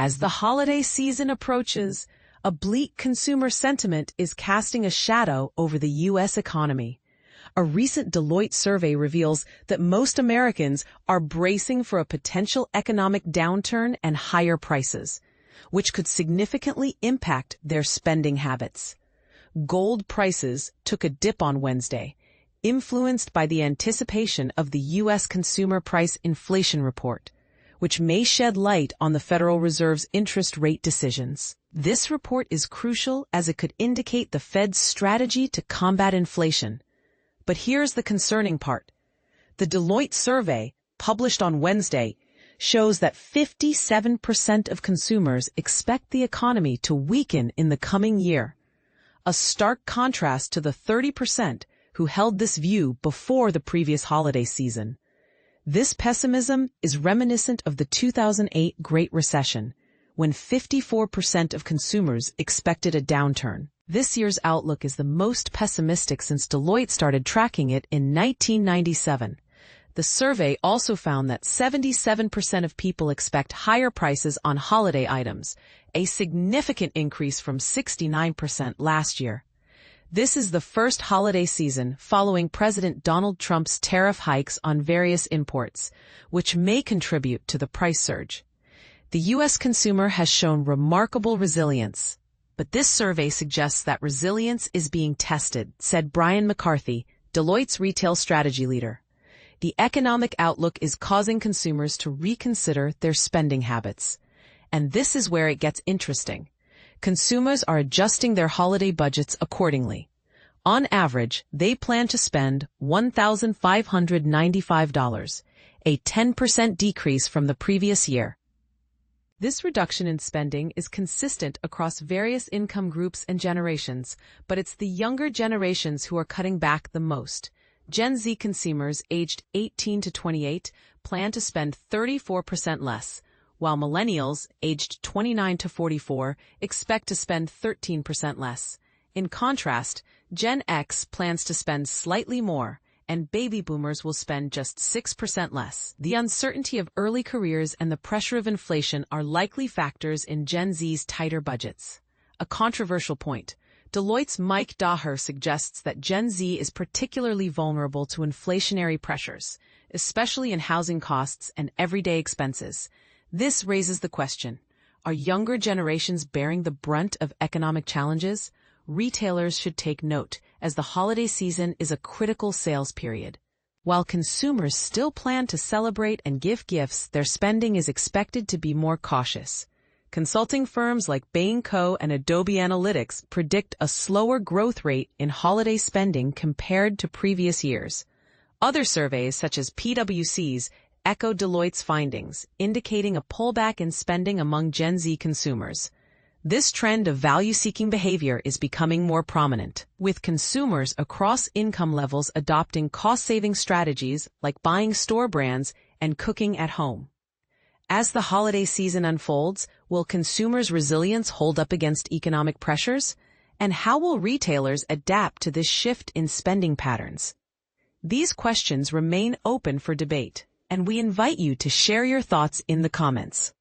As the holiday season approaches, a bleak consumer sentiment is casting a shadow over the U.S. economy. A recent Deloitte survey reveals that most Americans are bracing for a potential economic downturn and higher prices, which could significantly impact their spending habits. Gold prices took a dip on Wednesday, influenced by the anticipation of the U.S. Consumer Price Inflation Report, which may shed light on the Federal Reserve's interest rate decisions. This report is crucial as it could indicate the Fed's strategy to combat inflation. But here's the concerning part. The Deloitte survey, published on Wednesday, shows that 57% of consumers expect the economy to weaken in the coming year, a stark contrast to the 30% who held this view before the previous holiday season. This pessimism is reminiscent of the 2008 Great Recession, when 54% of consumers expected a downturn. This year's outlook is the most pessimistic since Deloitte started tracking it in 1997. The survey also found that 77% of people expect higher prices on holiday items, a significant increase from 69% last year. This is the first holiday season following President Donald Trump's tariff hikes on various imports, which may contribute to the price surge. The U.S. consumer has shown remarkable resilience, but this survey suggests that resilience is being tested, said Brian McCarthy, Deloitte's retail strategy leader. The economic outlook is causing consumers to reconsider their spending habits. And this is where it gets interesting. Consumers are adjusting their holiday budgets accordingly. On average, they plan to spend $1,595, a 10% decrease from the previous year. This reduction in spending is consistent across various income groups and generations, but it's the younger generations who are cutting back the most. Gen Z consumers aged 18 to 28 plan to spend 34% less, while millennials, aged 29 to 44, expect to spend 13% less. In contrast, Gen X plans to spend slightly more, and baby boomers will spend just 6% less. The uncertainty of early careers and the pressure of inflation are likely factors in Gen Z's tighter budgets. A controversial point. Deloitte's Mike Daher suggests that Gen Z is particularly vulnerable to inflationary pressures, especially in housing costs and everyday expenses. This raises the question, are younger generations bearing the brunt of economic challenges? Retailers should take note, as the holiday season is a critical sales period. While consumers still plan to celebrate and give gifts, their spending is expected to be more cautious. Consulting firms like Bain & Co. and Adobe Analytics predict a slower growth rate in holiday spending compared to previous years. Other surveys, such as PwC's, echo Deloitte's findings, indicating a pullback in spending among Gen Z consumers. This trend of value-seeking behavior is becoming more prominent, with consumers across income levels adopting cost-saving strategies like buying store brands and cooking at home. As the holiday season unfolds, will consumers' resilience hold up against economic pressures? And how will retailers adapt to this shift in spending patterns? These questions remain open for debate, and we invite you to share your thoughts in the comments.